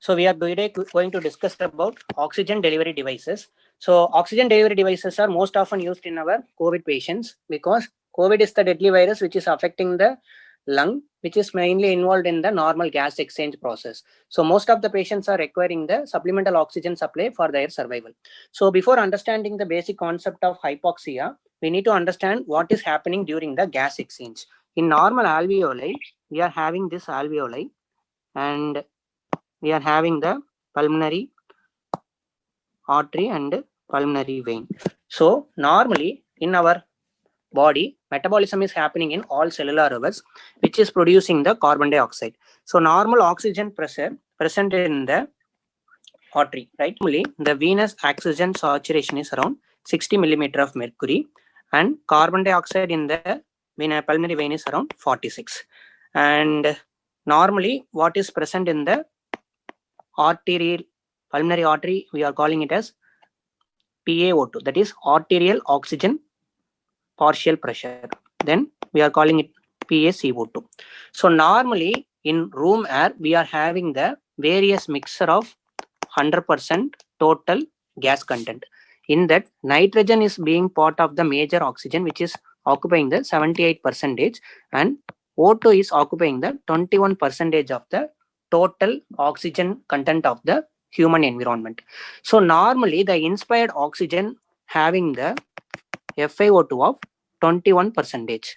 So we are today going to discuss about oxygen delivery devices. So oxygen delivery devices are most often used in our COVID patients because COVID is the deadly virus which is affecting the lung, which is mainly involved in the normal gas exchange process. So most of the patients are requiring the supplemental oxygen supply for their survival. So before understanding the basic concept of hypoxia, we need to understand what is happening during the gas exchange. In normal alveoli, we are having this alveoli and we are having the pulmonary artery and pulmonary vein. So normally in our body, metabolism is happening in all cellular levels, which is producing the carbon dioxide. So normal oxygen pressure present in the artery, right? Normally the venous oxygen saturation is around 60 millimeter of mercury, and carbon dioxide in the pulmonary vein is around 46. And normally what is present in the arterial pulmonary artery, we are calling it as PaO2, that is arterial oxygen partial pressure. Then we are calling it PaCO2. So normally in room air, we are having the various mixture of 100% total gas content. In that, nitrogen is being part of the major oxygen, which is occupying the 78%, and O2 is occupying the 21% of the total oxygen content of the human environment. So normally the inspired oxygen having the FiO2 of 21%.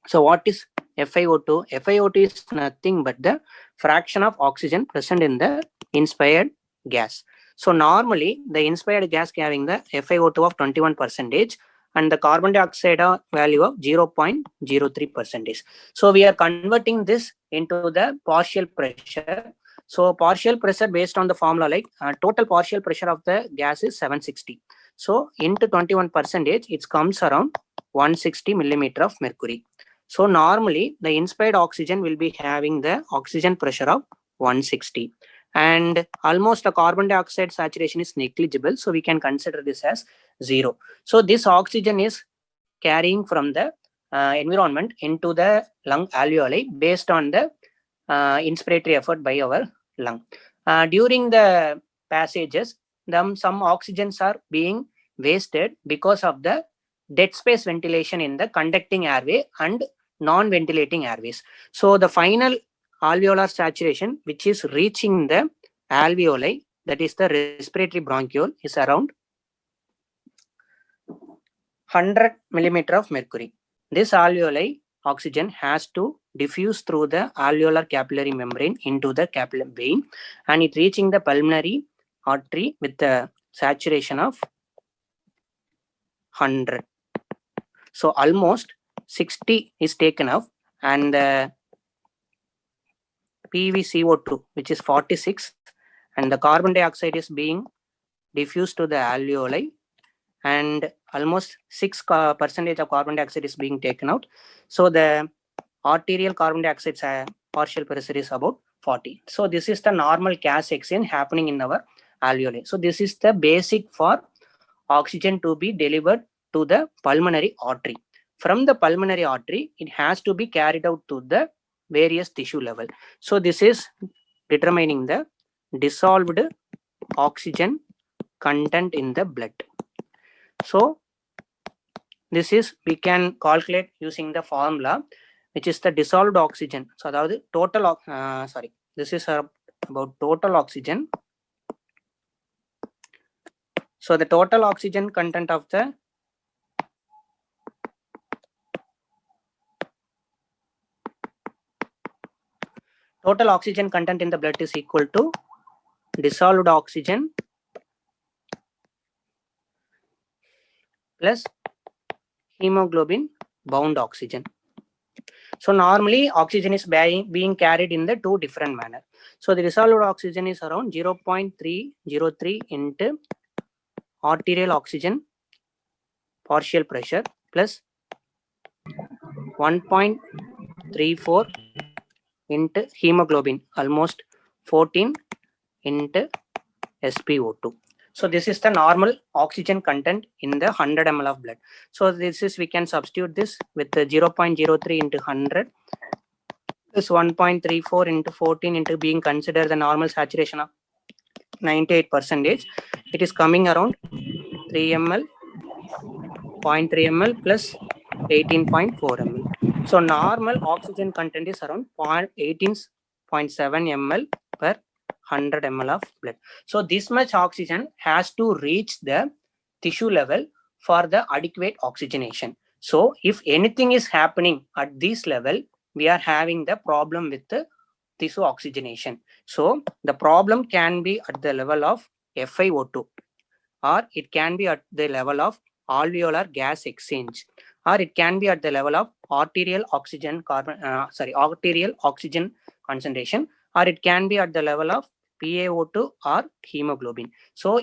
So what is FiO2? FiO2 is nothing but the fraction of oxygen present in the inspired gas. So normally the inspired gas having the FiO2 of 21% and the carbon dioxide value of 0.03%. So we are converting this into the partial pressure. So partial pressure based on the formula, like total partial pressure of the gas is 760. So into 21%, it comes around 160 millimeter of mercury. So normally the inspired oxygen will be having the oxygen pressure of 160, and almost the carbon dioxide saturation is negligible. So we can consider this as 0. So this oxygen is carrying from the environment into the lung alveoli based on the inspiratory effort by our lung. During the passages, some oxygens are being wasted because of the dead space ventilation in the conducting airway and non-ventilating airways. So the final alveolar saturation, which is reaching the alveoli, that is the respiratory bronchiole, is around 100 millimeter of mercury. This alveoli oxygen has to diffuse through the alveolar capillary membrane into the capillary vein, and it reaching the pulmonary artery with the saturation of 100. So almost 60 is taken off, and the PvCO2, which is 46, and the carbon dioxide is being diffused to the alveoli, and almost 6% of carbon dioxide is being taken out. So the arterial carbon dioxide partial pressure is about 40. So this is the normal gas exchange happening in our alveoli. So this is the basic for oxygen to be delivered to the pulmonary artery. From the pulmonary artery, it has to be carried out to the various tissue level. So this is determining the dissolved oxygen content in the blood. So this is, we can calculate using the formula, which is the dissolved oxygen. So the total, this is about total oxygen. So the total oxygen content of the total oxygen content in the blood is equal to dissolved oxygen plus hemoglobin bound oxygen. So normally oxygen is being carried in the two different manner. So the dissolved oxygen is around 0.303 into arterial oxygen partial pressure plus 1.34 into hemoglobin, almost 14 into SpO2. So this is the normal oxygen content in the 100 ml of blood. So this is, we can substitute this with 0.03 into 100 This 1.34 into 14 into being considered the normal saturation of 98%, it is coming around 3 ml, 0.3 ml plus 18.4 ml. So normal oxygen content is around 18.7 ml per 100 ml of blood. So this much oxygen has to reach the tissue level for the adequate oxygenation. So if anything is happening at this level, we are having the problem with the tissue oxygenation. So the problem can be at the level of FiO2, or it can be at the level of alveolar gas exchange, or it can be at the level of arterial oxygen arterial oxygen concentration, or it can be at the level of PaO2 or hemoglobin. So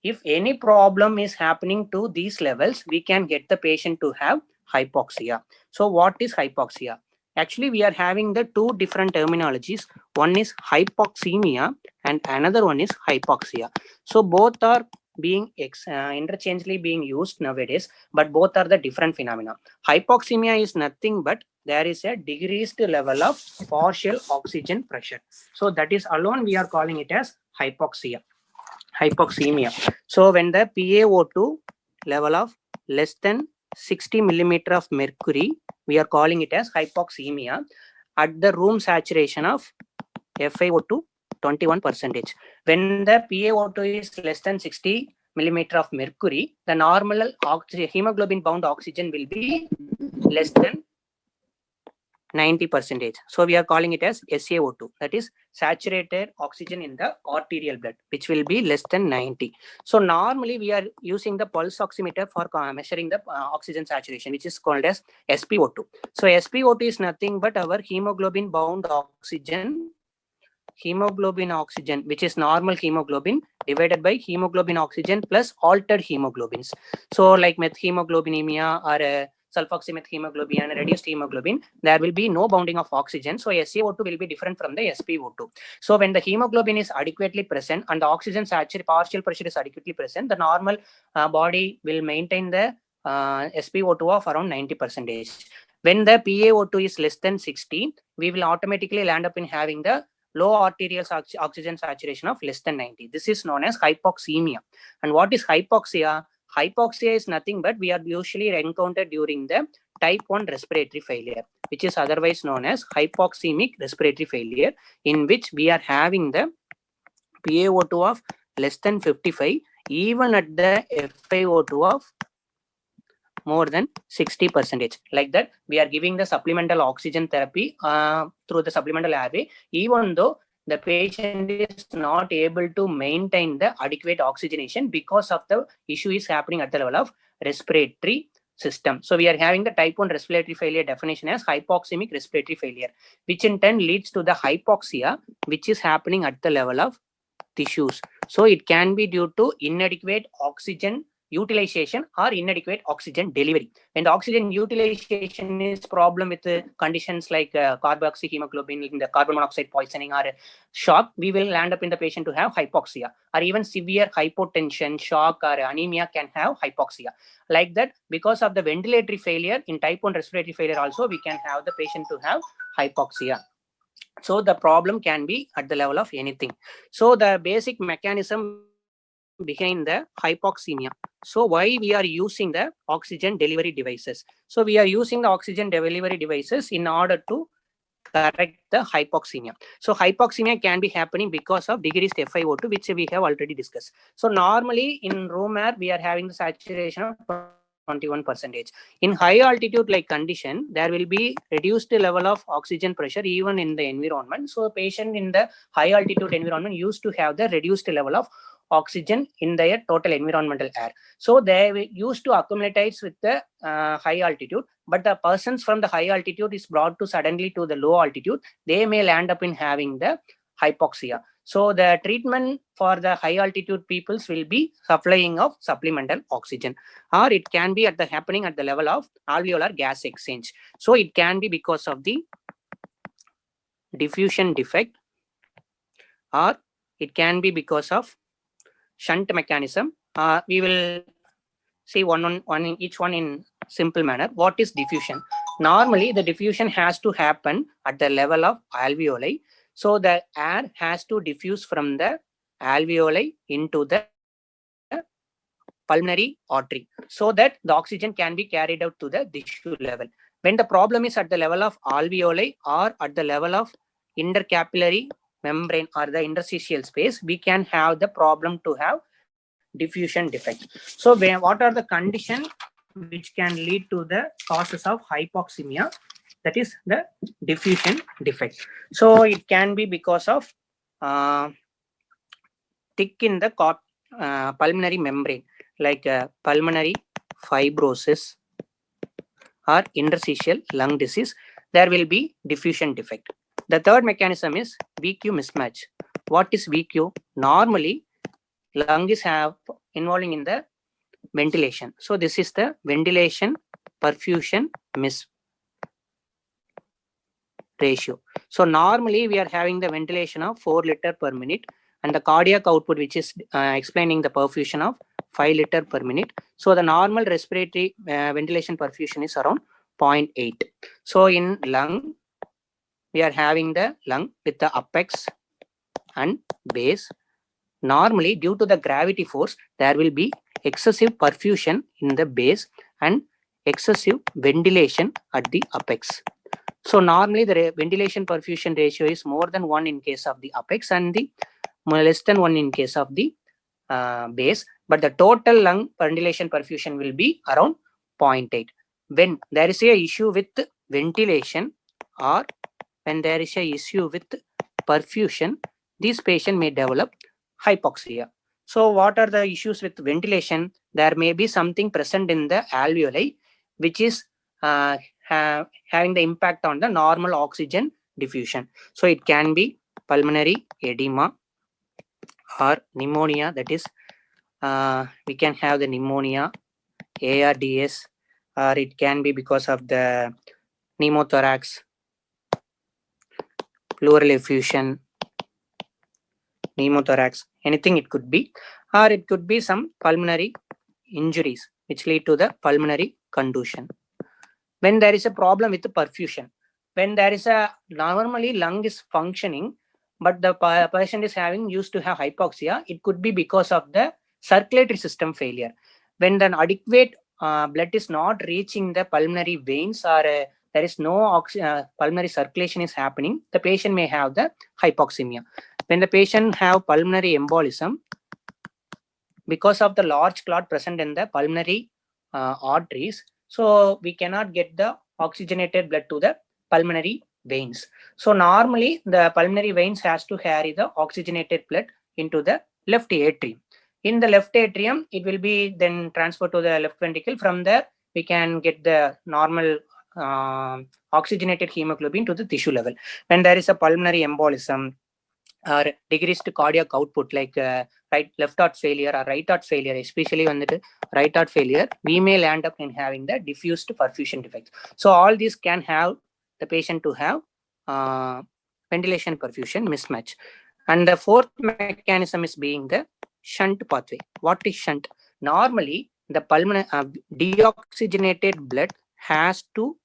if any problem is happening to these levels, we can get the patient to have hypoxia. So what is hypoxia? Actually, we are having the two different terminologies. One is hypoxemia and another one is hypoxia. So both are being interchangeably being used nowadays, but both are the different phenomena. Hypoxemia is nothing but there is a decreased level of partial oxygen pressure. So that is alone we are calling it as hypoxemia. So when the PaO2 level of less than 60 millimeter of mercury, we are calling it as hypoxemia at the room saturation of FiO2 21%. When the PaO2 is less than 60 millimeter of mercury, the normal hemoglobin bound oxygen will be less than 90%. So we are calling it as SaO2, that is saturated oxygen in the arterial blood, which will be less than 90. So normally we are using the pulse oximeter for measuring the oxygen saturation, which is called as SpO2. So SpO2 is nothing but our hemoglobin bound oxygen, which is normal hemoglobin divided by hemoglobin oxygen plus altered hemoglobins. So like methemoglobinemia or sulfoxymethemoglobin and reduced hemoglobin, there will be no bounding of oxygen. So SaO2 will be different from the SpO2. So when the hemoglobin is adequately present and the oxygen partial pressure is adequately present, the normal body will maintain the SpO2 of around 90%. When the PaO2 is less than 60, we will automatically land up in having the low arterial oxygen saturation of less than 90. This is known as hypoxemia. And what is hypoxia? Hypoxia is nothing but we are usually encountered during the type 1 respiratory failure, which is otherwise known as hypoxemic respiratory failure, in which we are having the PaO2 of less than 55, even at the FiO2 of more than 60%. Like that, we are giving the supplemental oxygen therapy through the supplemental airway, even though the patient is not able to maintain the adequate oxygenation because of the issue is happening at the level of respiratory system. So we are having the type 1 respiratory failure definition as hypoxemic respiratory failure, which in turn leads to the hypoxia, which is happening at the level of tissues. So it can be due to inadequate oxygen utilization or inadequate oxygen delivery. When the oxygen utilization is problem with conditions like carboxyhemoglobin, the carbon monoxide poisoning or shock, we will land up in the patient to have hypoxia, or even severe hypotension, shock or anemia can have hypoxia. Like that, because of the ventilatory failure in type 1 respiratory failure also, we can have the patient to have hypoxia. So the problem can be at the level of anything. So the basic mechanism behind the hypoxemia. So why we are using the oxygen delivery devices? So we are using the oxygen delivery devices in order to correct the hypoxemia. So hypoxemia can be happening because of decreased FiO2, which we have already discussed. So normally in room air, we are having the saturation of 21%. In high altitude like condition, there will be reduced level of oxygen pressure even in the environment. So patient in the high altitude environment used to have the reduced level of oxygen in their total environmental air. So they used to accumulate with the high altitude, but the persons from the high altitude is brought to suddenly to the low altitude, they may land up in having the hypoxia. So the treatment for the high altitude peoples will be supplying of supplemental oxygen, or it can be happening at the level of alveolar gas exchange. So it can be because of the diffusion defect, or it can be because of shunt mechanism. We will see one in each one in simple manner. What is diffusion? Normally, the diffusion has to happen at the level of alveoli. So the air has to diffuse from the alveoli into the pulmonary artery so that the oxygen can be carried out to the tissue level. When the problem is at the level of alveoli or at the level of intercapillary membrane or the interstitial space, we can have the problem to have diffusion defect. So what are the conditions which can lead to the causes of hypoxemia? That is the diffusion defect. So it can be because of thick in the pulmonary membrane, like pulmonary fibrosis or interstitial lung disease. There will be diffusion defect. The third mechanism is VQ mismatch. What is VQ? Normally, lung is involving in the ventilation. So this is the ventilation perfusion miss ratio. So normally we are having the ventilation of 4 liter per minute and the cardiac output, which is explaining the perfusion of 5 liter per minute. So the normal respiratory ventilation perfusion is around 0.8. So in lung, we are having the lung with the apex and base. Normally, due to the gravity force, there will be excessive perfusion in the base and excessive ventilation at the apex. So normally the ventilation perfusion ratio is more than 1 in case of the apex and the less than 1 in case of the base, but the total lung ventilation perfusion will be around 0.8. When there is a issue with ventilation or when there is a issue with perfusion, this patient may develop hypoxia. So what are the issues with ventilation? There may be something present in the alveoli which is having the impact on the normal oxygen diffusion. So it can be pulmonary edema or pneumonia. That is, we can have the pneumonia, ARDS, or it can be because of the pneumothorax, pleural effusion, pneumothorax, anything it could be, or it could be some pulmonary injuries which lead to the pulmonary contusion. When there is a problem with the perfusion, when there is a normally lung is functioning, but the patient is used to have hypoxia, it could be because of the circulatory system failure. When the adequate blood is not reaching the pulmonary veins or there is no pulmonary circulation is happening, the patient may have the hypoxemia. When the patient have pulmonary embolism, because of the large clot present in the pulmonary arteries, so we cannot get the oxygenated blood to the pulmonary veins. So normally the pulmonary veins has to carry the oxygenated blood into the left atrium. In the left atrium, it will be then transferred to the left ventricle. From there, we can get the normal oxygenated hemoglobin to the tissue level. When there is a pulmonary embolism or decreased cardiac output, like left heart failure or right heart failure, especially when the right heart failure, we may land up in having the diffused perfusion defects. So all these can have the patient to have ventilation perfusion mismatch. And the fourth mechanism is being the shunt pathway. What is shunt? Normally, the pulmonary deoxygenated blood has to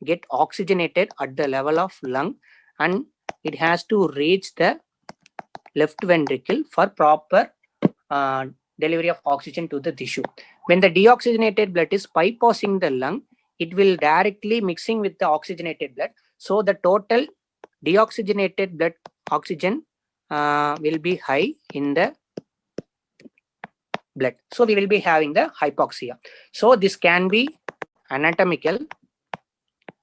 get oxygenated at the level of lung and it has to reach the left ventricle for proper delivery of oxygen to the tissue. When the deoxygenated blood is bypassing the lung, it will directly mixing with the oxygenated blood. So the total deoxygenated blood oxygen will be high in the blood. So we will be having the hypoxia. So this can be anatomical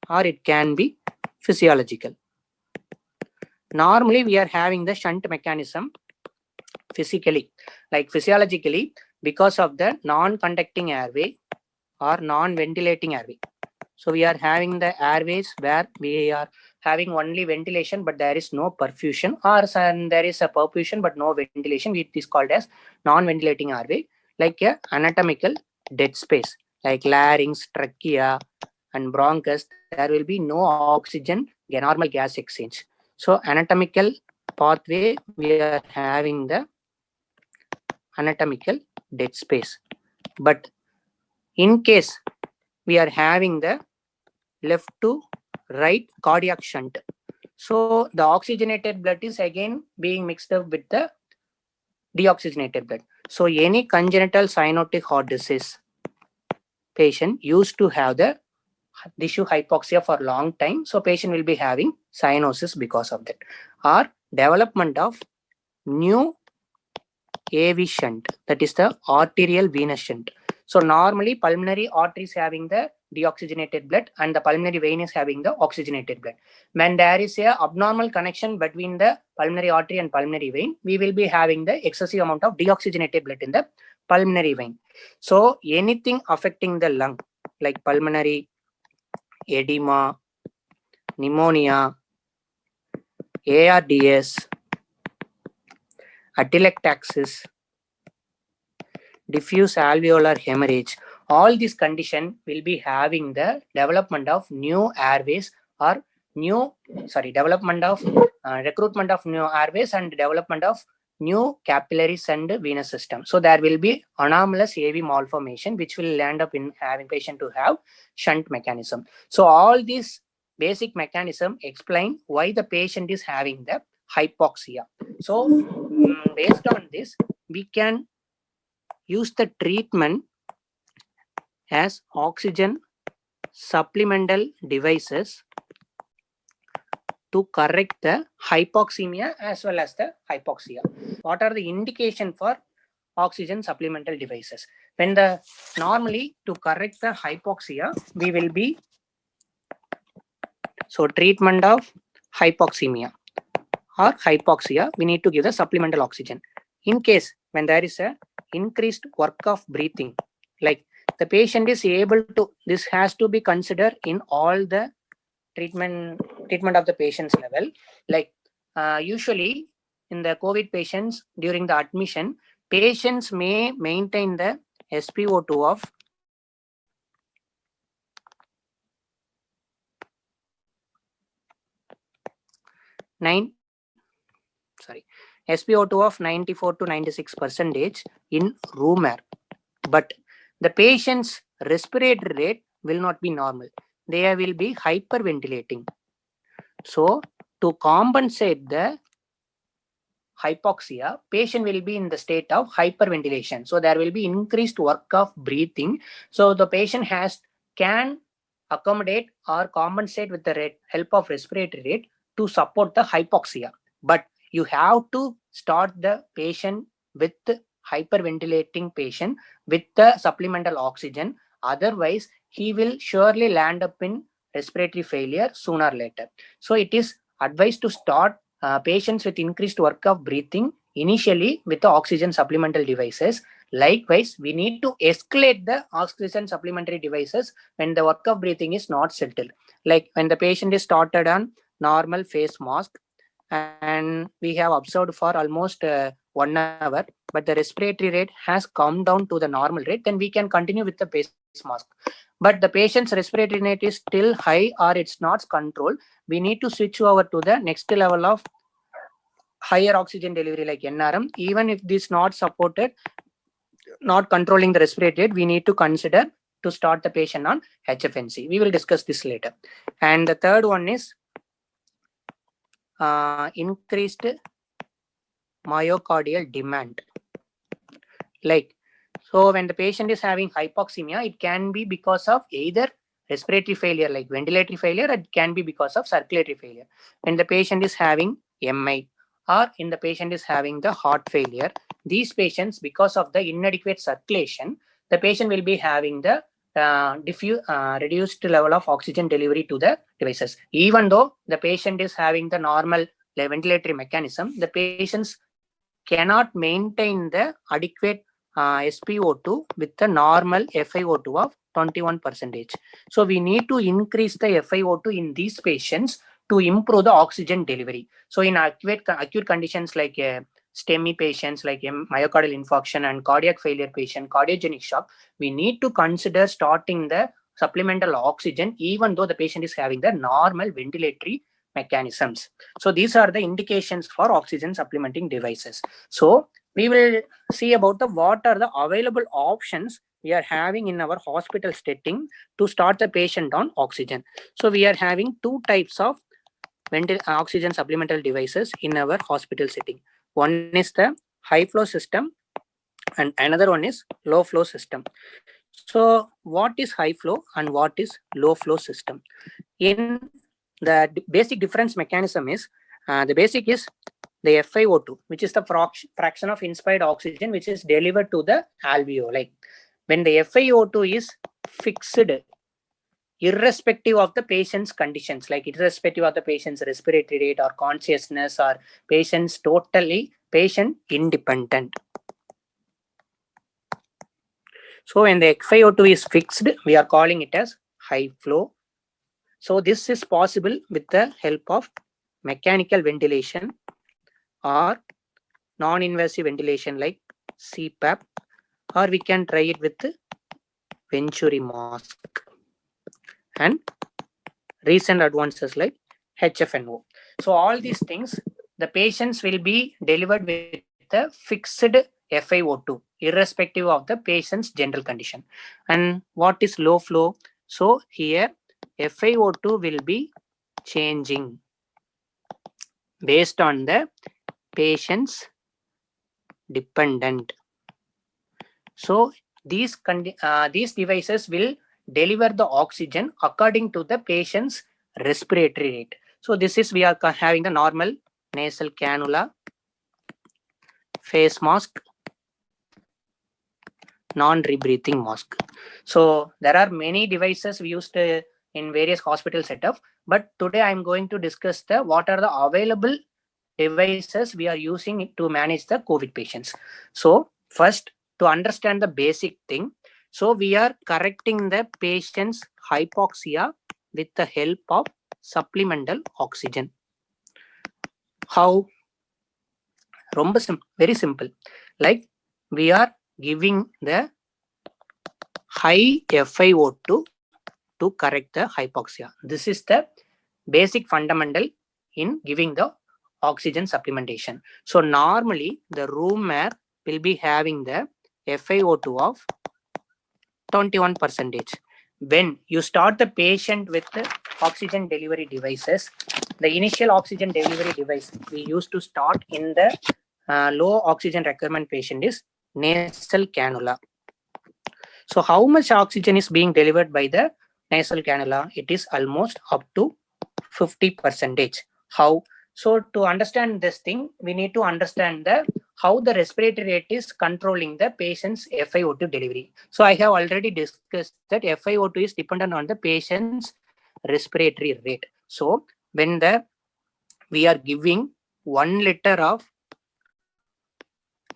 or it can be physiological. Normally we are having the shunt mechanism physically, like physiologically, because of the non-conducting airway or non-ventilating airway. So we are having the airways where we are having only ventilation, but there is no perfusion, or there is a perfusion but no ventilation. It is called as non-ventilating airway, like a anatomical dead space, like larynx, trachea, and bronchus. There will be no oxygen, normal gas exchange. So anatomical pathway, we are having the anatomical dead space. But in case we are having the left to right cardiac shunt. So the oxygenated blood is again being mixed up with the deoxygenated blood. So any congenital cyanotic heart disease patient used to have the tissue hypoxia for a long time. So patient will be having cyanosis because of that. Or development of new AV shunt, that is the arterial venous shunt. So normally pulmonary artery is having the deoxygenated blood and the pulmonary vein is having the oxygenated blood. When there is a abnormal connection between the pulmonary artery and pulmonary vein, we will be having the excessive amount of deoxygenated blood in the pulmonary vein. So anything affecting the lung like pulmonary edema, pneumonia, ARDS, atelectasis, diffuse alveolar hemorrhage, all these conditions will be having the development of new airways or development of recruitment of new airways and development of new capillaries and venous system. So there will be anomalous AV malformation which will land up in having patient to have shunt mechanism. So all these basic mechanism explain why the patient is having the hypoxia. So based on this, we can use the treatment as oxygen supplemental devices to correct the hypoxemia as well as the hypoxia. What are the indication for oxygen supplemental devices? When the normally to correct the hypoxia, we will be treatment of hypoxemia or hypoxia, we need to give the supplemental oxygen. In case when there is a increased work of breathing, like the patient is able to, this has to be considered in all the treatment of the patient's level. Like usually in the COVID patients during the admission, patients may maintain the SpO2 of SpO2 of 94 to 96% in room air, but the patient's respiratory rate will not be normal. They will be hyperventilating. So to compensate the hypoxia, patient will be in the state of hyperventilation. So there will be increased work of breathing. So the patient can accommodate or compensate with the help of respiratory rate to support the hypoxia. But you have to start the patient with hyperventilating patient with the supplemental oxygen. Otherwise, he will surely land up in respiratory failure sooner or later. So it is advised to start patients with increased work of breathing initially with the oxygen supplemental devices. Likewise, we need to escalate the oxygen supplementary devices when the work of breathing is not settled. Like when the patient is started on normal face mask and we have observed for almost 1 hour, but the respiratory rate has come down to the normal rate, then we can continue with the face mask. But the patient's respiratory rate is still high or it's not controlled, we need to switch over to the next level of higher oxygen delivery like NRM. Even if this not supported, not controlling the respiratory rate, we need to consider to start the patient on HFNC. We will discuss this later. And the third one is increased myocardial demand. Like, so when the patient is having hypoxemia, it can be because of either respiratory failure like ventilatory failure, it can be because of circulatory failure. When the patient is having MI or in the patient is having the heart failure, these patients, because of the inadequate circulation, the patient will be having the reduced level of oxygen delivery to the devices. Even though the patient is having the normal ventilatory mechanism, the patients cannot maintain the adequate SpO2 with the normal FiO2 of 21%. So we need to increase the FiO2 in these patients to improve the oxygen delivery. So in acute conditions like STEMI patients like myocardial infarction and cardiac failure patient, cardiogenic shock, we need to consider starting the supplemental oxygen even though the patient is having the normal ventilatory mechanisms. So these are the indications for oxygen supplementing devices. So we will see about what are the available options we are having in our hospital setting to start the patient on oxygen. So we are having two types of oxygen supplemental devices in our hospital setting. One is the high flow system and another one is low flow system. So what is high flow and what is low flow system? In the basic difference mechanism is the basic is the FiO2, which is the fraction of inspired oxygen which is delivered to the alveoli. When the FiO2 is fixed, irrespective of the patient's conditions, like irrespective of the patient's respiratory rate or consciousness or patient's totally patient independent. So when the FiO2 is fixed, we are calling it as high flow. So this is possible with the help of mechanical ventilation or non-invasive ventilation like CPAP, or we can try it with Venturi mask and recent advances like HFNO. So all these things, the patients will be delivered with a fixed FiO2 irrespective of the patient's general condition. And what is low flow? So here FiO2 will be changing based on the patient's dependent. So these devices will deliver the oxygen according to the patient's respiratory rate. So this is, we are having the normal nasal cannula, face mask, non-rebreathing mask. So there are many devices we used in various hospital setup, but today I'm going to discuss what are the available devices we are using to manage the COVID patients. So first, to understand the basic thing, so we are correcting the patient's hypoxia with the help of supplemental oxygen. How? Very simple. Like we are giving the high FiO2 to correct the hypoxia. This is the basic fundamental in giving the oxygen supplementation. So normally the room air will be having the FiO2 of 21%. When you start the patient with the oxygen delivery devices, the initial oxygen delivery device we used to start in the low oxygen requirement patient is nasal cannula. So how much oxygen is being delivered by the nasal cannula? It is almost up to 50%. How? So to understand this thing, we need to understand how the respiratory rate is controlling the patient's FiO2 delivery. So I have already discussed that FiO2 is dependent on the patient's respiratory rate. So when we are giving 1 liter of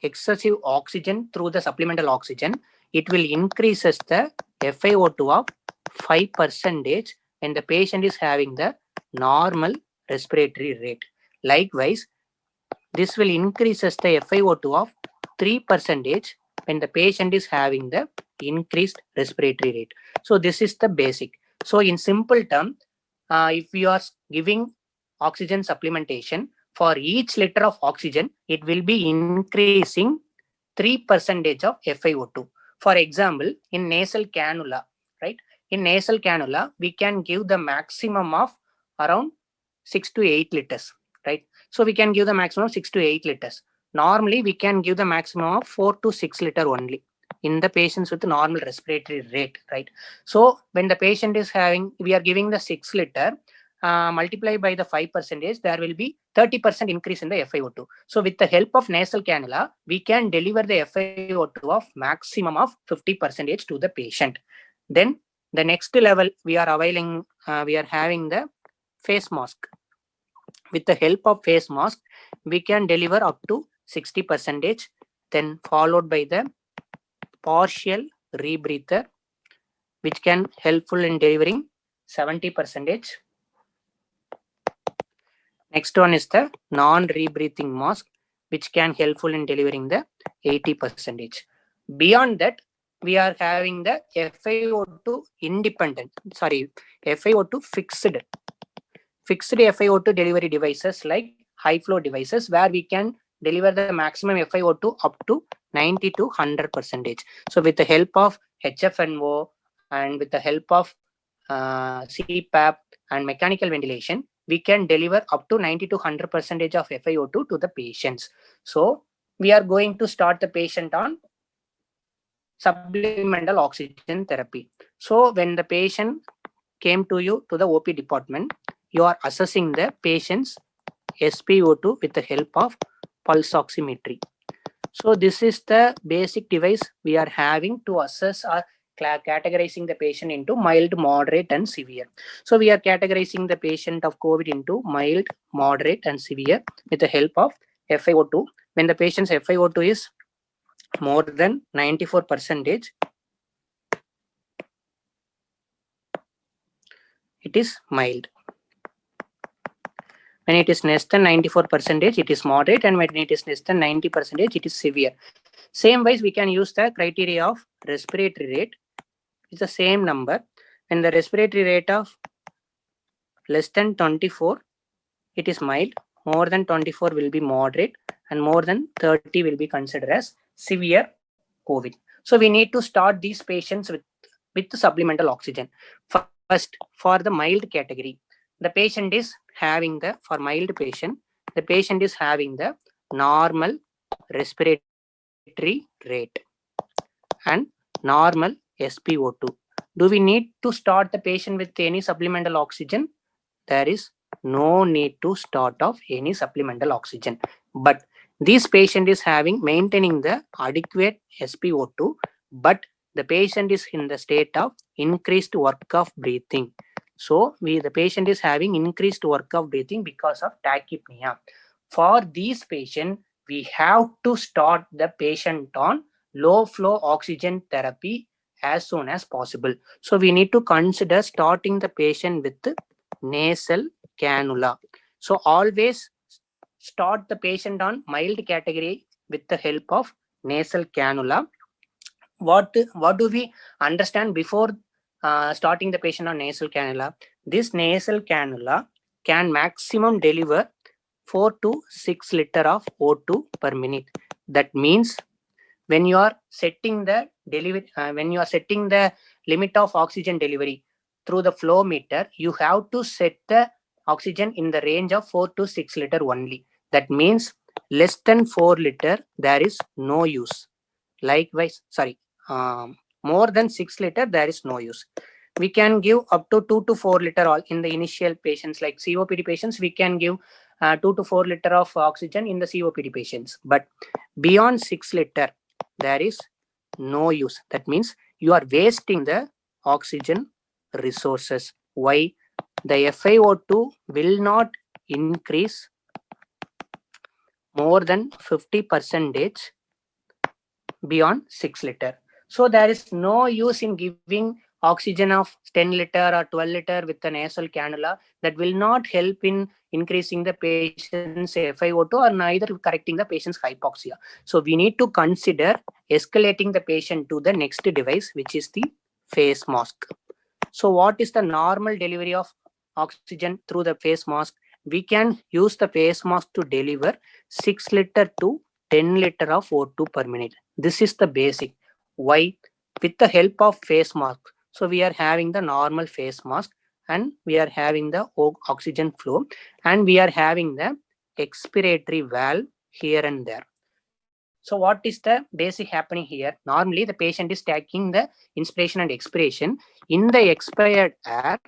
excessive oxygen through the supplemental oxygen, it will increases the FiO2 of 5% when the patient is having the normal respiratory rate. Likewise, this will increases the FiO2 of 3% when the patient is having the increased respiratory rate. So this is the basic. So in simple term, if you are giving oxygen supplementation, for each liter of oxygen, it will be increasing 3% of FiO2. For example, in nasal cannula, right? In nasal cannula, we can give the maximum of around 6 to 8 liters, right? So we can give the maximum of 6 to 8 liters. Normally, we can give the maximum of 4 to 6 liter only in the patients with normal respiratory rate, right? So when the patient is having, we are giving the 6 liter, multiply by the 5%, there will be 30% increase in the FiO2. So with the help of nasal cannula, we can deliver the FiO2 of maximum of 50% to the patient. Then the next level we are availing, we are having the face mask. With the help of face mask, we can deliver up to 60%, then followed by the partial rebreather, which can helpful in delivering 70%. Next one is the non-rebreathing mask, which can helpful in delivering the 80%. Beyond that, we are having the FiO2 independent, FiO2 fixed FiO2 delivery devices like high flow devices, where we can deliver the maximum FiO2 up to 90 to 100%. So with the help of HFNO and with the help of CPAP and mechanical ventilation, we can deliver up to 90 to 100% of FiO2 to the patients. So we are going to start the patient on supplemental oxygen therapy. So when the patient came to you to the OP department, you are assessing the patient's SpO2 with the help of pulse oximetry. So this is the basic device we are having to assess or categorizing the patient into mild, moderate, and severe. So we are categorizing the patient of COVID into mild, moderate, and severe with the help of FiO2. When the patient's FiO2 is more than 94%, it is mild. When it is less than 94%, it is moderate, and when it is less than 90%, it is severe. Same wise, we can use the criteria of respiratory rate. It's the same number. When the respiratory rate of less than 24, it is mild. More than 24 will be moderate, and more than 30 will be considered as severe COVID. So we need to start these patients with the supplemental oxygen. First, for the mild category, the patient is having the, for mild patient, the patient is having the normal respiratory rate and normal SpO2. Do we need to start the patient with any supplemental oxygen? There is no need to start off any supplemental oxygen. But this patient is maintaining the adequate SpO2, but the patient is in the state of increased work of breathing. So the patient is having increased work of breathing because of tachypnea. For these patients, we have to start the patient on low flow oxygen therapy as soon as possible. So we need to consider starting the patient with nasal cannula. So always start the patient on mild category with the help of nasal cannula. What do we understand before starting the patient on nasal cannula? This nasal cannula can maximum deliver 4 to 6 liter of O2 per minute. That means when you are setting the limit of oxygen delivery through the flow meter, you have to set the oxygen in the range of 4 to 6 liter only. That means less than 4 liter, there is no use. Likewise, more than 6 liter, there is no use. We can give up to 2 to 4 liter all in the initial patients, like COPD patients, we can give 2 to 4 liter of oxygen in the COPD patients. But beyond 6 liter, there is no use. That means you are wasting the oxygen resources. Why? The FiO2 will not increase more than 50% beyond 6 liter. So there is no use in giving oxygen of 10 liter or 12 liter with the nasal cannula. That will not help in increasing the patient's FiO2 or neither correcting the patient's hypoxia. So we need to consider escalating the patient to the next device, which is the face mask. So what is the normal delivery of oxygen through the face mask? We can use the face mask to deliver 6 liter to 10 liter of O2 per minute. This is the basic. Why? With the help of face mask. So we are having the normal face mask, and we are having the oxygen flow, and we are having the expiratory valve here and there. So what is the basic happening here? Normally the patient is taking the inspiration and expiration. In the expired air,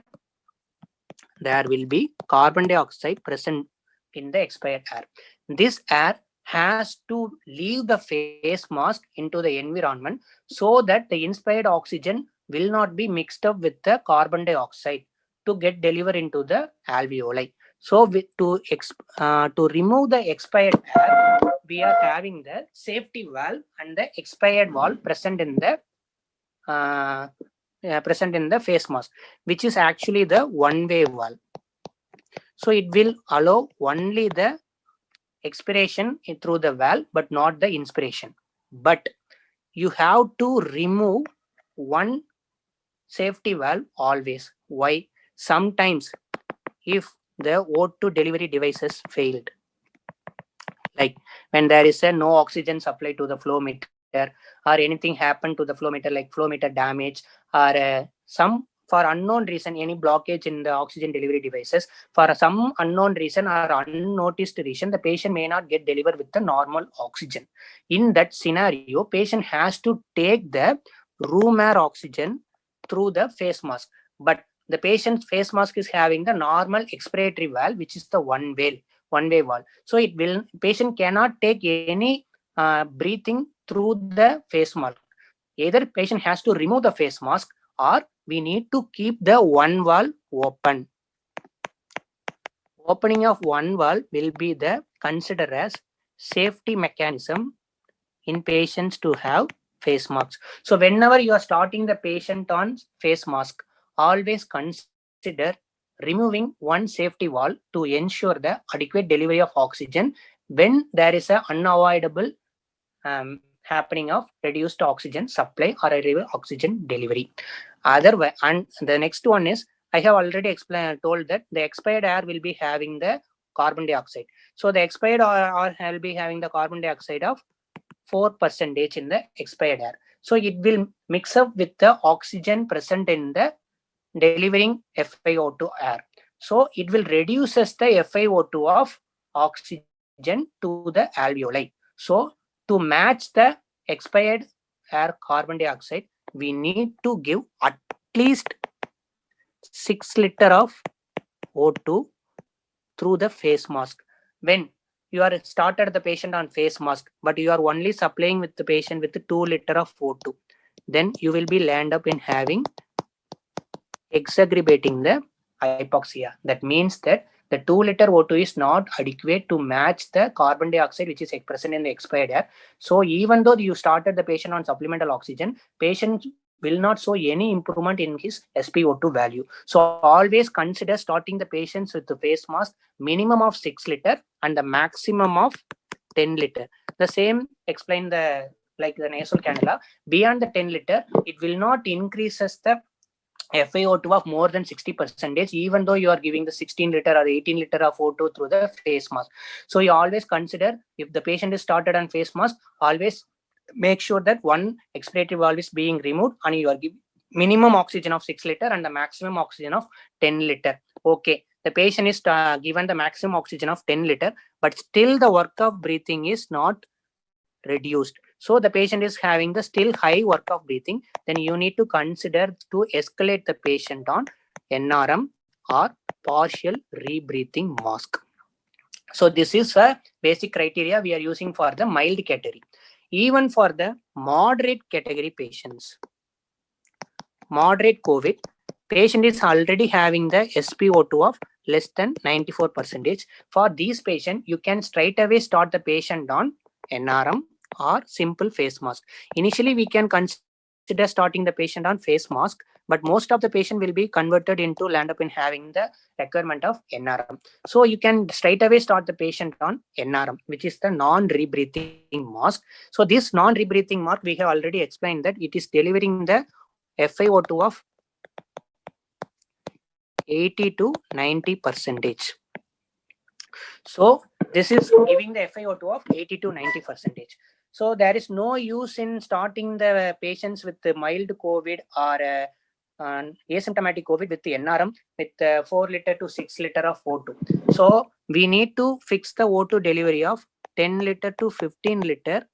there will be carbon dioxide present in the expired air. This air has to leave the face mask into the environment so that the inspired oxygen will not be mixed up with the carbon dioxide to get delivered into the alveoli. So to remove the expired air, we are having the safety valve and the expired valve present in the face mask, which is actually the one-way valve. So it will allow only the expiration through the valve, but not the inspiration. But you have to remove one safety valve always. Why? Sometimes if the O2 delivery devices failed, like when there is no oxygen supply to the flow meter, or anything happened to the flow meter, like flow meter damage, or some for unknown reason, any blockage in the oxygen delivery devices, for some unknown reason or unnoticed reason, the patient may not get delivered with the normal oxygen. In that scenario, patient has to take the room air oxygen through the face mask. But the patient's face mask is having the normal expiratory valve, which is the one-way valve. So patient cannot take any breathing through the face mask. Either patient has to remove the face mask, or we need to keep the one valve open. Opening of one valve will be the considered as safety mechanism in patients to have face masks. So whenever you are starting the patient on face mask, always consider removing one safety valve to ensure the adequate delivery of oxygen when there is an unavoidable happening of reduced oxygen supply or a oxygen delivery. Otherwise, and the next one is, I have already told that the expired air will be having the carbon dioxide. So the expired air will be having the carbon dioxide of 4% in the expired air. So it will mix up with the oxygen present in the delivering FiO2 air. So it will reduces the FiO2 of oxygen to the alveoli. So to match the expired air carbon dioxide, we need to give at least 6 liter of O2 through the face mask. When you are started the patient on face mask, but you are only supplying with the patient with 2 liter of O2, then you will be land up in having exacerbating the hypoxia. That means that the 2 liter O2 is not adequate to match the carbon dioxide which is present in the expired air. So even though you started the patient on supplemental oxygen, patient will not show any improvement in his SpO2 value. So always consider starting the patients with the face mask minimum of 6 liter and the maximum of 10 liter. The same explain the like the nasal cannula. Beyond the 10 liter, it will not increases the FiO2 of more than 60%, even though you are giving the 16 liter or 18 liter of O2 through the face mask. So you always consider, if the patient is started on face mask, always make sure that one expiratory valve is being removed and you are giving minimum oxygen of 6 liter and the maximum oxygen of 10 liter. Okay, the patient is given the maximum oxygen of 10 liter, but still the work of breathing is not reduced. So the patient is having the still high work of breathing, then you need to consider to escalate the patient on NRM or partial rebreathing mask. So this is a basic criteria we are using for the mild category. Even for the moderate category patients, moderate COVID, patient is already having the SpO2 of less than 94%. For these patients, you can straight away start the patient on NRM or simple face mask. Initially, we can consider starting the patient on face mask, but most of the patient will be converted into land up in having the requirement of NRM. So you can straight away start the patient on NRM, which is the non-rebreathing mask. So this non-rebreathing mask, we have already explained that it is delivering the FiO2 of 80 to 90%. So this is giving the FiO2 of 80 to 90%. So there is no use in starting the patients with the mild COVID or asymptomatic COVID with the NRM with 4 liter to 6 liter of O2. So we need to fix the O2 delivery of 10 liter to 15 liter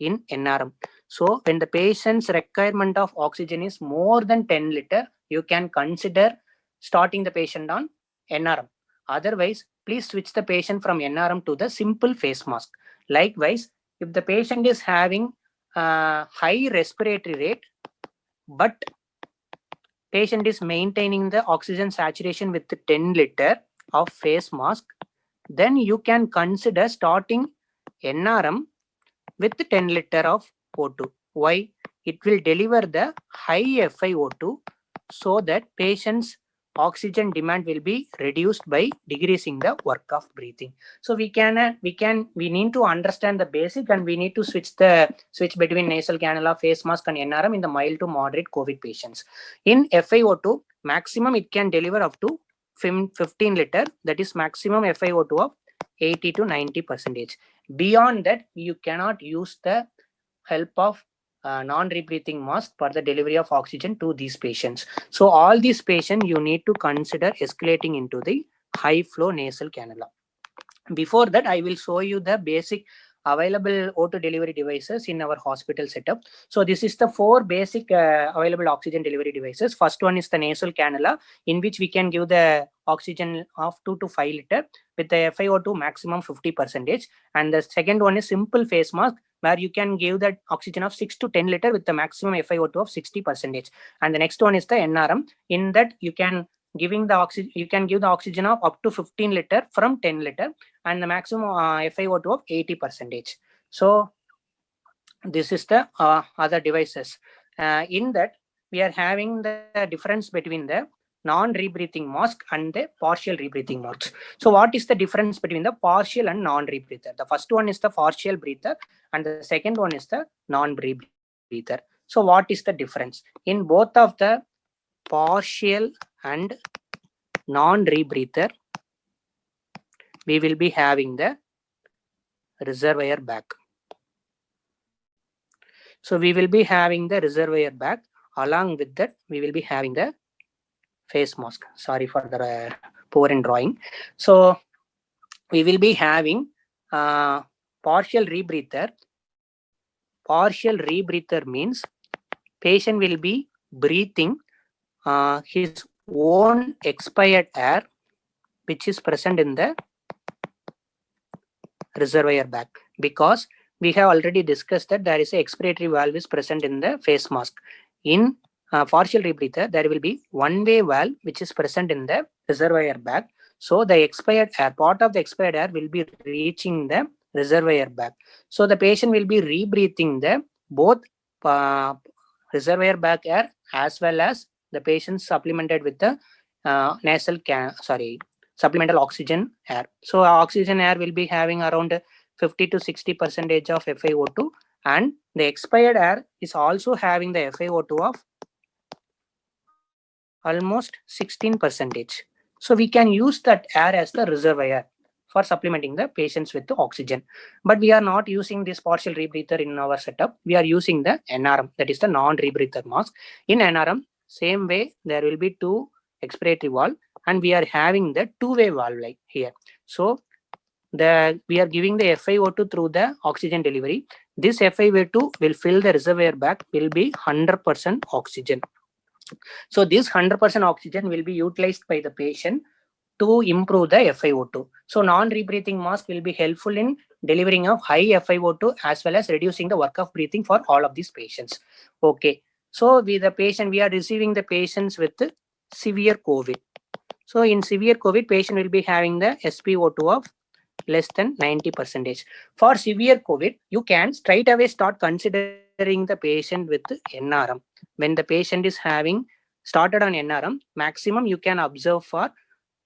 in NRM. So when the patient's requirement of oxygen is more than 10 liter, you can consider starting the patient on NRM. Otherwise, please switch the patient from NRM to the simple face mask. Likewise, if the patient is having high respiratory rate, but patient is maintaining the oxygen saturation with 10 liter of face mask, then you can consider starting NRM with 10 liter of O2. Why? It will deliver the high FiO2 so that patient's oxygen demand will be reduced by decreasing the work of breathing. So we need to understand the basic, and we need to switch between nasal cannula, face mask and NRM in the mild to moderate COVID patients. In FiO2, maximum it can deliver up to 15 liter, that is maximum FiO2 of 80 to 90%. Beyond that, you cannot use the help of non-rebreathing mask for the delivery of oxygen to these patients. So all these patients you need to consider escalating into the high flow nasal cannula. Before that, I will show you the basic available O2 delivery devices in our hospital setup. So this is the 4 basic available oxygen delivery devices. First one is the nasal cannula, in which we can give the oxygen of 2 to 5 liter with the FiO2 maximum 50%. And the second one is simple face mask, where you can give that oxygen of 6 to 10 liter with the maximum FiO2 of 60%. And the next one is the NRM. In that you can give the oxygen of up to 15 liter from 10 liter and the maximum FiO2 of 80%. So this is the other devices. In that we are having the difference between the non-rebreathing mask and the partial rebreathing masks. So what is the difference between the partial and non-rebreather? The first one is the partial breather and the second one is the non-rebreather. So what is the difference? In both of the partial and non-rebreather, we will be having the reservoir bag. So we will be having the reservoir bag. Along with that, we will be having the face mask. Sorry for the poor in drawing. So we will be having partial rebreather. Partial rebreather means patient will be breathing his own expired air, which is present in the reservoir bag, because we have already discussed that there is a expiratory valve is present in the face mask. In partial rebreather, there will be one-way valve which is present in the reservoir bag. So the expired air, part of the expired air will be reaching the reservoir bag. So the patient will be rebreathing the both reservoir bag air as well as the patient supplemented with the supplemental oxygen air. So oxygen air will be having around 50 to 60% of FiO2, and the expired air is also having the FiO2 of almost 16%. So we can use that air as the reservoir for supplementing the patients with the oxygen. But we are not using this partial rebreather in our setup. We are using the NRM, that is the non-rebreather mask. In NRM, same way, there will be 2 expiratory valve, and we are having the 2-way valve like here. So we are giving the FiO2 through the oxygen delivery. This FiO2 will fill the reservoir bag, will be 100% oxygen. So this 100% oxygen will be utilized by the patient to improve the FiO2. So non-rebreathing mask will be helpful in delivering of high FiO2 as well as reducing the work of breathing for all of these patients. Okay. So we are receiving the patients with severe COVID. So in severe COVID, patient will be having the SpO2 of less than 90%. For severe COVID, you can straight away start considering the patient with NRM. When the patient is having started on NRM, maximum you can observe for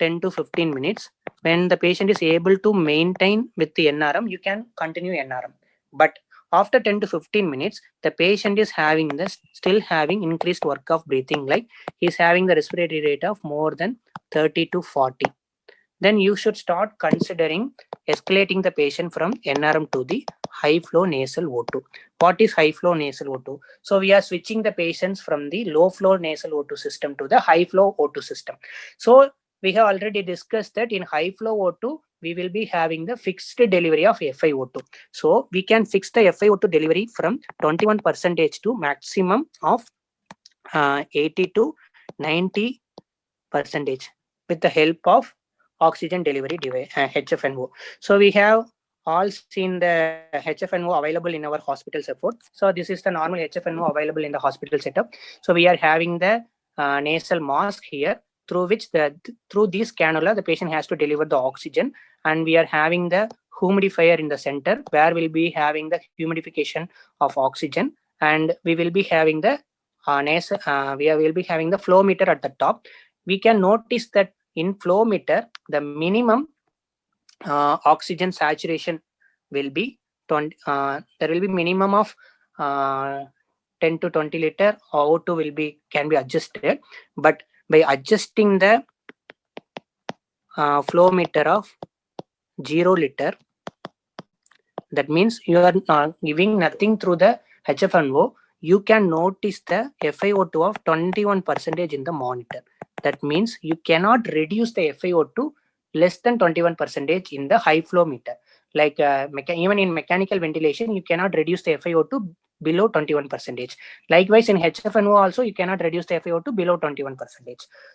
10 to 15 minutes. When the patient is able to maintain with the NRM, you can continue NRM. But after 10 to 15 minutes, the patient is having still having increased work of breathing, like he's having the respiratory rate of more than 30 to 40. Then you should start considering escalating the patient from NRM to the high flow nasal O2. What is high flow nasal O2? So we are switching the patients from the low flow nasal O2 system to the high flow O2 system. So we have already discussed that in high flow O2, we will be having the fixed delivery of FiO2. So we can fix the FiO2 delivery from 21% to maximum of 80 to 90% with the help of oxygen delivery device, HFNO. So we have all seen the HFNO available in our hospital support. So this is the normal HFNO available in the hospital setup. So we are having the nasal mask here, through which through this cannula, the patient has to deliver the oxygen, and we are having the humidifier in the center, where we'll be having the humidification of oxygen, and we will be having the will be having the flow meter at the top. We can notice that in flow meter, the minimum oxygen saturation will be 20. There will be minimum of 10 to 20 liter. O2 can be adjusted, but by adjusting the flow meter of 0 liter, that means you are giving nothing through the HFNO, you can notice the FiO2 of 21% in the monitor. That means you cannot reduce the FiO2 less than 21% in the high flow meter. Like even in mechanical ventilation, you cannot reduce the FiO2 below 21%. Likewise, in HFNO also, you cannot reduce the FiO2 below 21%.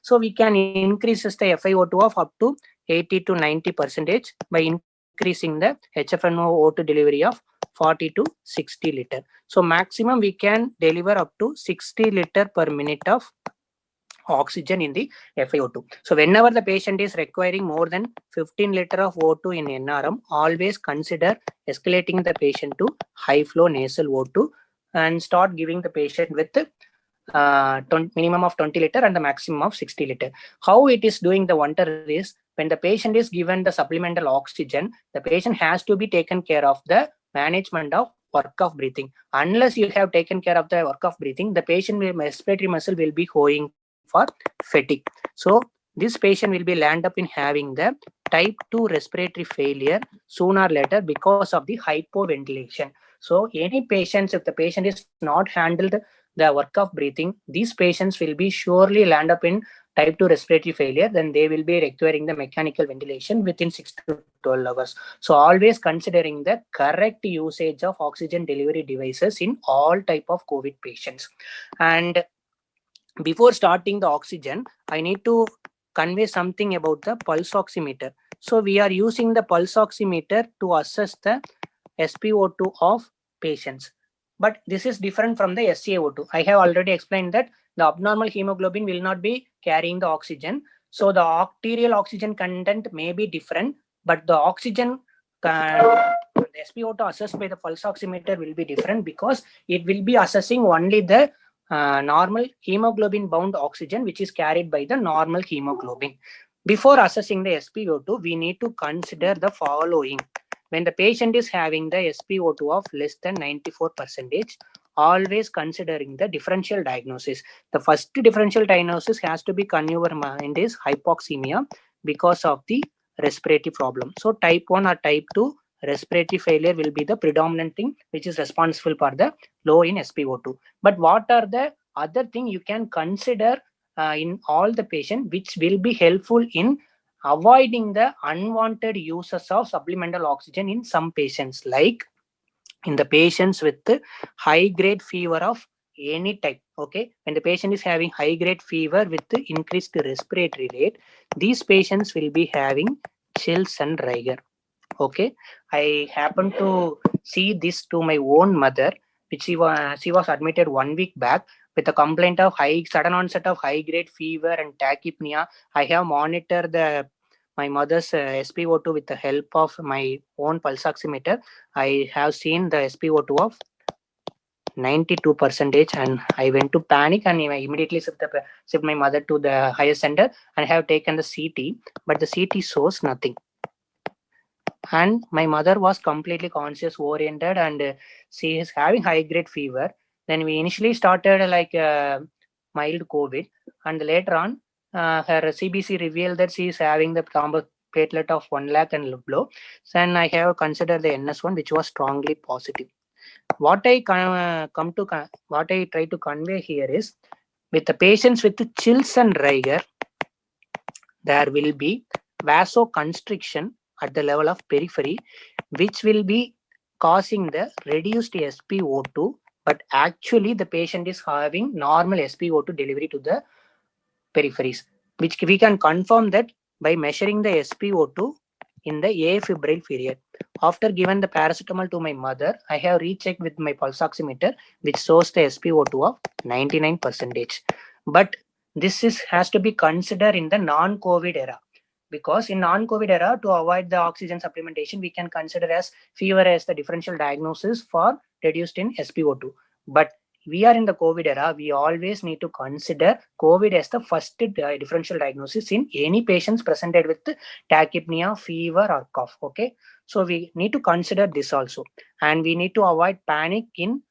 So we can increase the FiO2 of up to 80 to 90% by increasing the HFNO O2 delivery of 40 to 60 liter. So maximum we can deliver up to 60 liter per minute of oxygen in the FiO2. So whenever the patient is requiring more than 15 liter of O2 in NRM, always consider escalating the patient to high flow nasal O2 and start giving the patient with minimum of 20 liter and the maximum of 60 liter. How it is doing the wonder is, when the patient is given the supplemental oxygen, the patient has to be taken care of the management of work of breathing. Unless you have taken care of the work of breathing, the patient respiratory muscle will be going for fatigue. So this patient will be land up in having the type 2 respiratory failure sooner or later because of the hypoventilation. So any patients, if the patient is not handled the work of breathing, these patients will be surely land up in type 2 respiratory failure, then they will be requiring the mechanical ventilation within 6 to 12 hours. So always considering the correct usage of oxygen delivery devices in all type of COVID patients. And before starting the oxygen, I need to convey something about the pulse oximeter. So we are using the pulse oximeter to assess the SpO2 of patients. But this is different from the SaO2. I have already explained that the abnormal hemoglobin will not be carrying the oxygen. So the arterial oxygen content may be different, but the oxygen, the SpO2 assessed by the pulse oximeter will be different because it will be assessing only the normal hemoglobin bound oxygen which is carried by the normal hemoglobin. Before assessing the SpO2, we need to consider the following. When the patient is having the SpO2 of less than 94%, always considering the differential diagnosis. The first differential diagnosis has to be in your mind is hypoxemia because of the respiratory problem. So type 1 or type 2 respiratory failure will be the predominant thing which is responsible for the low in SpO2. But what are the other thing you can consider in all the patient which will be helpful in avoiding the unwanted uses of supplemental oxygen in some patients, like in the patients with high grade fever of any type. Okay, when the patient is having high grade fever with increased respiratory rate, these patients will be having chills and rigor. Okay, I happened to see this to my own mother, which she was admitted 1 week back with a complaint of sudden onset of high grade fever and tachypnea. I have monitored my mother's SpO2 with the help of my own pulse oximeter. I have seen the SpO2 of 92%, and I went to panic and I immediately shipped my mother to the higher center and have taken the CT, but the CT shows nothing. And my mother was completely conscious oriented, and she is having high grade fever. Then we initially started like mild COVID, and later on her CBC revealed that she is having the platelet of 1 lakh and below. Then I have considered the NS1, which was strongly positive. What I what I try to convey here is, with the patients with chills and rigor, there will be vasoconstriction at the level of periphery, which will be causing the reduced SpO2, but actually the patient is having normal SpO2 delivery to the peripheries, which we can confirm that by measuring the SpO2 in the afebrile period. After given the paracetamol to my mother, I have rechecked with my pulse oximeter, which shows the SpO2 of 99%. But this has to be considered in the non-COVID era, because in non-COVID era, to avoid the oxygen supplementation, we can consider as fever as the differential diagnosis for reduced in SpO2. But we are in the COVID era, we always need to consider COVID as the first differential diagnosis in any patients presented with tachypnea, fever or cough. Okay, so we need to consider this also, and we need to avoid panic in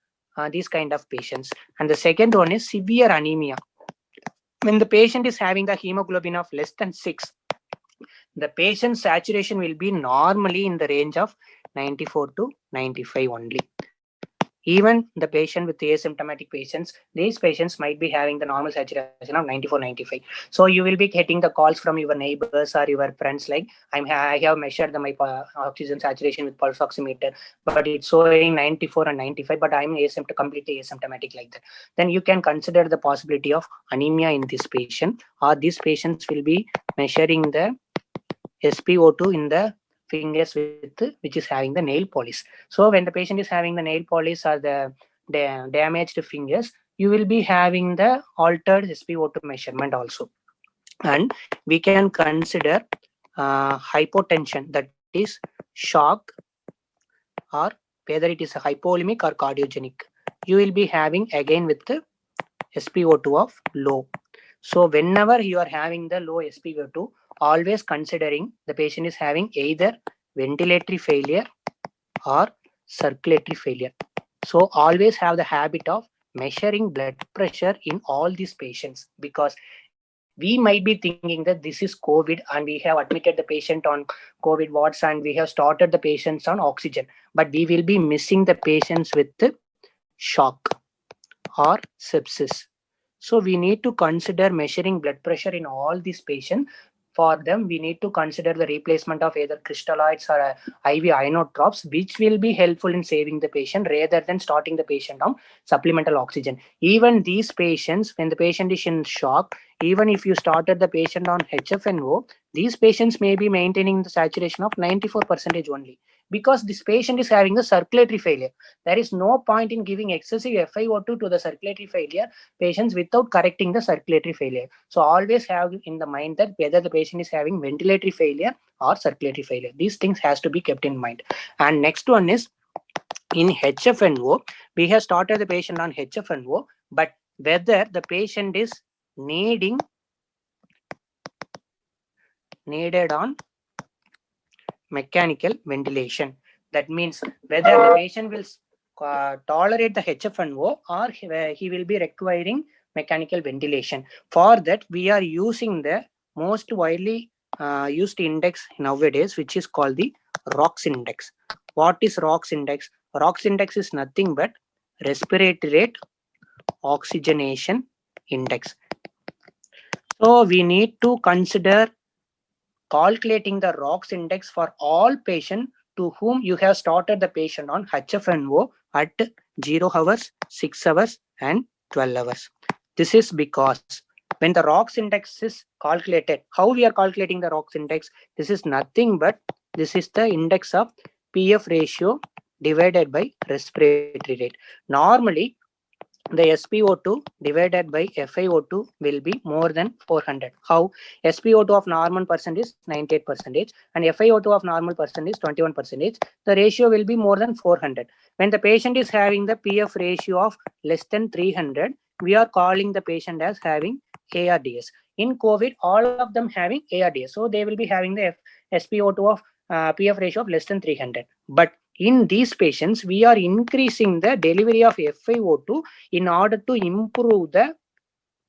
these kind of patients. And the second one is severe anemia. When the patient is having the hemoglobin of less than 6, the patient's saturation will be normally in the range of 94 to 95 only. Even the patient with asymptomatic patients, these patients might be having the normal saturation of 94, 95. So you will be getting the calls from your neighbors or your friends like, I have measured my oxygen saturation with pulse oximeter, but it's showing 94 and 95, but I'm completely asymptomatic like that. Then you can consider the possibility of anemia in this patient, or these patients will be measuring the SpO2 in the fingers which is having the nail polish. So when the patient is having the nail polish or the damaged fingers, you will be having the altered SpO2 measurement also. And we can consider hypotension, that is shock, or whether it is a hypolimic or cardiogenic. You will be having again with the SpO2 of low. So whenever you are having the low SpO2, always considering the patient is having either ventilatory failure or circulatory failure. So always have the habit of measuring blood pressure in all these patients, because we might be thinking that this is COVID and we have admitted the patient on COVID wards and we have started the patients on oxygen, but we will be missing the patients with shock or sepsis. So we need to consider measuring blood pressure in all these patients. For them, we need to consider the replacement of either crystalloids or IV ionodrops, which will be helpful in saving the patient rather than starting the patient on supplemental oxygen. Even these patients, when the patient is in shock, even if you started the patient on HFNO, these patients may be maintaining the saturation of 94% only, because this patient is having the circulatory failure. There is no point in giving excessive FiO2 to the circulatory failure patients without correcting the circulatory failure. So always have in the mind that whether the patient is having ventilatory failure or circulatory failure. These things has to be kept in mind. And next one is in HFNO. We have started the patient on HFNO, but whether the patient is needed on mechanical ventilation. That means whether the patient will tolerate the HFNO or he will be requiring mechanical ventilation. For that, we are using the most widely used index nowadays, which is called the ROX index. What is ROX index? ROX index is nothing but respiratory rate oxygenation index. So we need to consider calculating the ROX index for all patients to whom you have started the patient on HFNO at 0 hours, 6 hours, and 12 hours. This is because when the ROX index is calculated, how we are calculating the ROX index? This is nothing but this is the index of PF ratio divided by respiratory rate. Normally, the SpO2 divided by FiO2 will be more than 400. How? SpO2 of normal person is 98% and FiO2 of normal person is 21%. The ratio will be more than 400. When the patient is having the PF ratio of less than 300, we are calling the patient as having ARDS. In COVID, all of them having ARDS. So they will be having the SpO2 of PF ratio of less than 300. But in these patients, we are increasing the delivery of FiO2 in order to improve the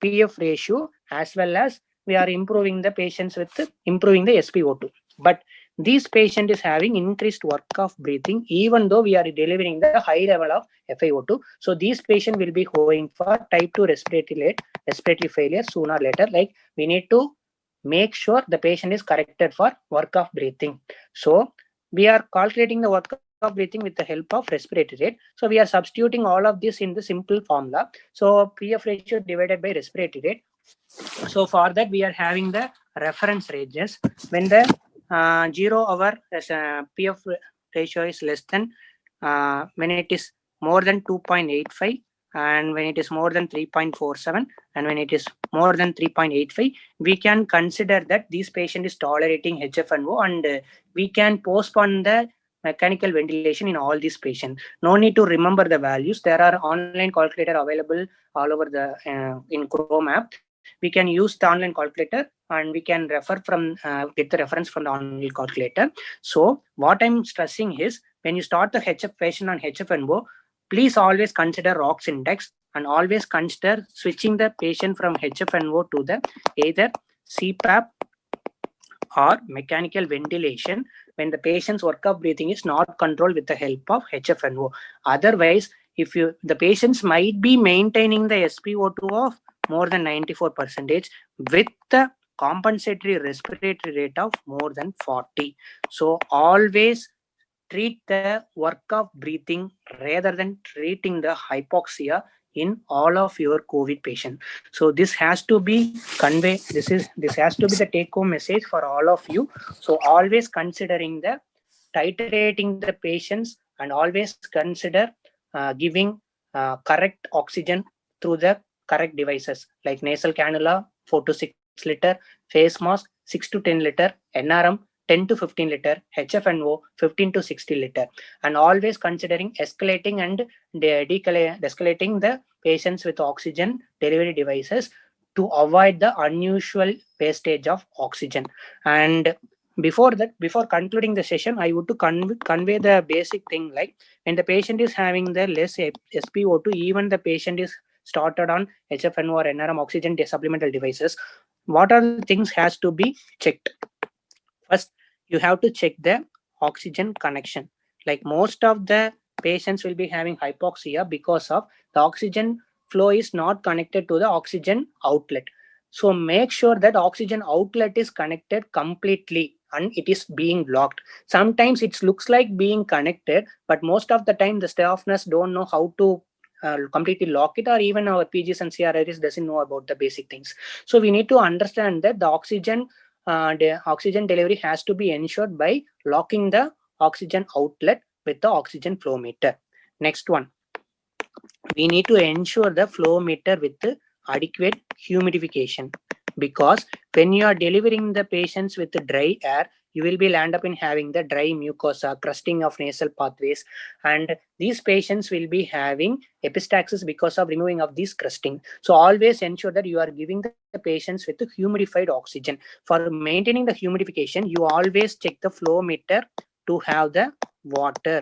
PF ratio, as well as we are improving the patients with improving the SpO2. But this patient is having increased work of breathing, even though we are delivering the high level of FiO2. So this patient will be going for type 2 respiratory failure sooner or later. Like, we need to make sure the patient is corrected for work of breathing. So we are calculating the work of breathing with the help of respiratory rate. So we are substituting all of this in the simple formula. So PF ratio divided by respiratory rate. So for that, we are having the reference ranges. When the 0 hour PF ratio is less than, when it is more than 2.85, and when it is more than 3.47, and when it is more than 3.85, we can consider that this patient is tolerating HFNO, and we can postpone the mechanical ventilation in all these patients. No need to remember the values. There are online calculator available all over the in Chrome app. We can use the online calculator and we can refer from get the reference from the online calculator. So what I'm stressing is, when you start the HF patient on HFNO, please always consider ROX index and always consider switching the patient from HFNO to the either CPAP or mechanical ventilation when the patient's work of breathing is not controlled with the help of HFNO. Otherwise, if the patients might be maintaining the SpO2 of more than 94% with the compensatory respiratory rate of more than 40. So always treat the work of breathing rather than treating the hypoxia in all of your COVID patients. So this has to be convey. This has to be the take-home message for all of you. So always considering the titrating the patients and always consider giving correct oxygen through the correct devices like nasal cannula 4 to 6 liter, face mask 6 to 10 liter, NRM 10 to 15 liter, HFNO 15 to 60 liter, and always considering escalating and de-escalating the patients with oxygen delivery devices to avoid the unusual wastage of oxygen. And before concluding the session, I would to convey the basic thing, like when the patient is having the less SpO2, even the patient is started on HFNO or NRM oxygen supplemental devices, what are the things has to be checked? First, you have to check the oxygen connection. Like most of the patients will be having hypoxia because of the oxygen flow is not connected to the oxygen outlet. So make sure that oxygen outlet is connected completely and it is being blocked. Sometimes it looks like being connected, but most of the time the staff nurse don't know how to completely lock it, or even our PGs and CRRs doesn't know about the basic things. So we need to understand that the oxygen delivery has to be ensured by locking the oxygen outlet with the oxygen flow meter. Next one, we need to ensure the flow meter with adequate humidification, because when you are delivering the patients with dry air, you will be land up in having the dry mucosa, crusting of nasal pathways, and these patients will be having epistaxis because of removing of these crusting. So always ensure that you are giving the patients with the humidified oxygen. For maintaining the humidification, you always check the flow meter to have the water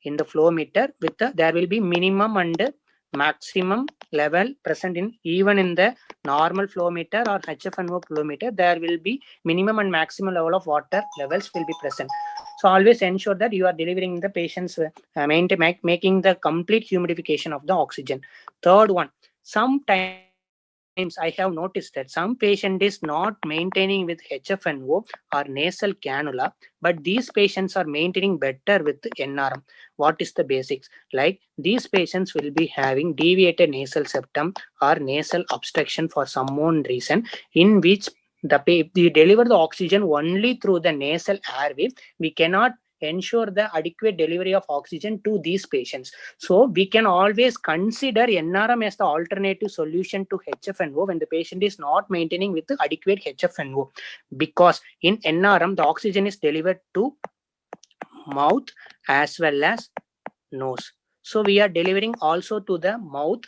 in the flow meter with there will be minimum and maximum level present in even in the normal flow meter or HFNO flow meter. There will be minimum and maximum level of water levels will be present. So always ensure that you are delivering the patients making the complete humidification of the oxygen. Third one, sometimes I have noticed that some patient is not maintaining with HFNO or nasal cannula, but these patients are maintaining better with NRM. What is the basics? Like these patients will be having deviated nasal septum or nasal obstruction for some unknown reason, in which we deliver the oxygen only through the nasal airway. We cannot ensure the adequate delivery of oxygen to these patients. So we can always consider NRM as the alternative solution to HFNO when the patient is not maintaining with the adequate HFNO, because in NRM the oxygen is delivered to mouth as well as nose. So we are delivering also to the mouth.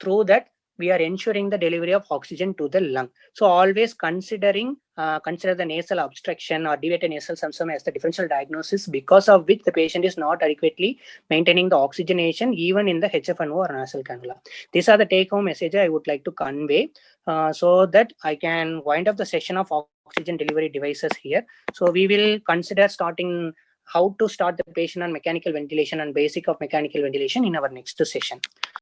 Through that, we are ensuring the delivery of oxygen to the lung. So always consider the nasal obstruction or deviated nasal septum as the differential diagnosis, because of which the patient is not adequately maintaining the oxygenation even in the HFNO or nasal cannula. These are the take-home message I would like to convey, so that I can wind up the session of oxygen delivery devices here. So we will consider starting how to start the patient on mechanical ventilation and basic of mechanical ventilation in our next session.